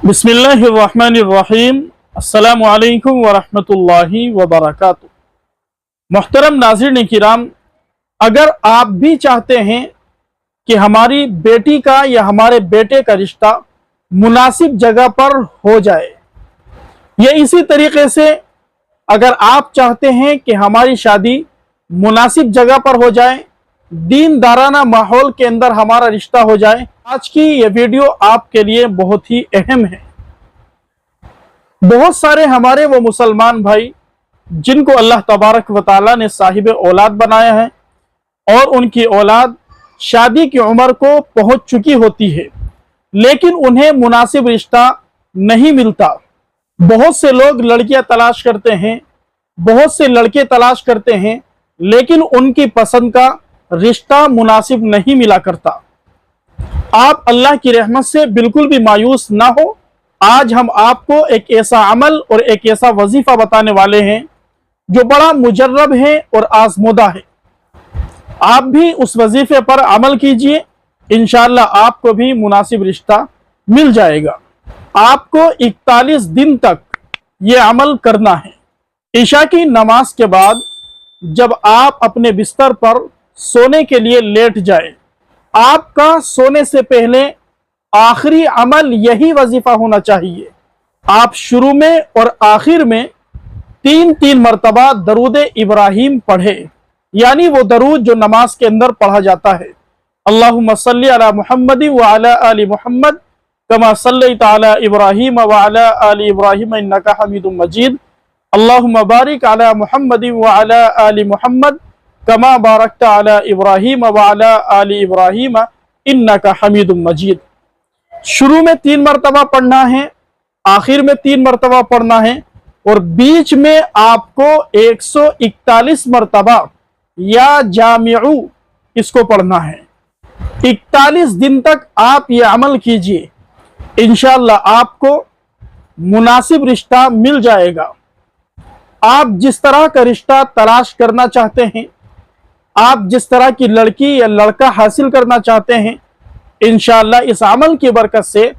बिस्मिल्लाहिर्रहमानिर्रहीम। अस्सलामु अलैकुम वरहमतुल्लाहि वबरकातुहू। मोहतरम नाज़रीन किराम, अगर आप भी चाहते हैं कि हमारी बेटी का या हमारे बेटे का रिश्ता मुनासिब जगह पर हो जाए, या इसी तरीके से अगर आप चाहते हैं कि हमारी शादी मुनासिब जगह पर हो जाए, दीनदाराना माहौल के अंदर हमारा रिश्ता हो जाए, आज की ये वीडियो आपके लिए बहुत ही अहम है। बहुत सारे हमारे वो मुसलमान भाई जिनको अल्लाह तबारक व तआला ने साहिब औलाद बनाया है और उनकी औलाद शादी की उम्र को पहुंच चुकी होती है, लेकिन उन्हें मुनासिब रिश्ता नहीं मिलता। बहुत से लोग लड़कियां तलाश करते हैं, बहुत से लड़के तलाश करते हैं, लेकिन उनकी पसंद का रिश्ता मुनासिब नहीं मिला करता। आप अल्लाह की रहमत से बिल्कुल भी मायूस ना हो। आज हम आपको एक ऐसा अमल और एक ऐसा वजीफा बताने वाले हैं जो बड़ा मुजर्रब है और आजमूदा है। आप भी उस वजीफे पर अमल कीजिए, इंशाअल्लाह आपको भी मुनासिब रिश्ता मिल जाएगा। आपको 41 दिन तक ये अमल करना है। ईशा की नमाज के बाद जब आप अपने बिस्तर पर सोने के लिए लेट जाए, आपका सोने से पहले आखिरी अमल यही वजीफा होना चाहिए। आप शुरू में और आखिर में 3-3 मरतबा दरूद इब्राहिम पढ़े, यानी वो दरूद जो नमाज के अंदर पढ़ा जाता है। अल्लाहुम्मा सल्ली अला मुहम्मद व अला आलि मुहम्मद कमा सल्लैता अला इब्राहिम व अला आलि इब्राहिम इन्नका हमीदुम मजीद। अल्लाहुम्मा बारिक अला मुहम्मद व अला आलि मुहम्मद कमा बारकता अला इब्राहिम व अला आलि इब्राहिम इन्नका हमीदुम मजीद। शुरू में 3 मरतबा पढ़ना है, आखिर में 3 मरतबा पढ़ना है, और बीच में आपको 141 मरतबा या जामिउ इसको पढ़ना है। 41 दिन तक आप ये अमल कीजिए, इंशाअल्लाह आपको मुनासिब रिश्ता मिल जाएगा। आप जिस तरह का रिश्ता तलाश करना चाहते हैं, आप जिस तरह की लड़की या लड़का हासिल करना चाहते हैं, इंशाअल्लाह इस अमल की बरकत से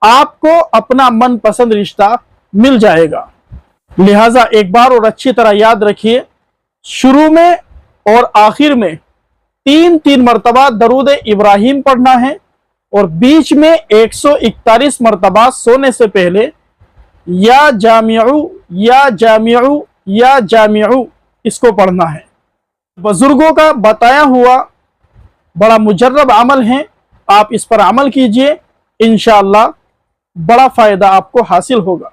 आपको अपना मनपसंद रिश्ता मिल जाएगा। लिहाजा एक बार और अच्छी तरह याद रखिए, शुरू में और आखिर में 3-3 मरतबा दरूद इब्राहिम पढ़ना है, और बीच में 141 मरतबा सोने से पहले या जामिउ या जामिउ या जामिउ इसको पढ़ना है। बुजुर्गों का बताया हुआ बड़ा मुजर्रब अमल है, आप इस पर अमल कीजिए, इंशाअल्लाह बड़ा फायदा आपको हासिल होगा।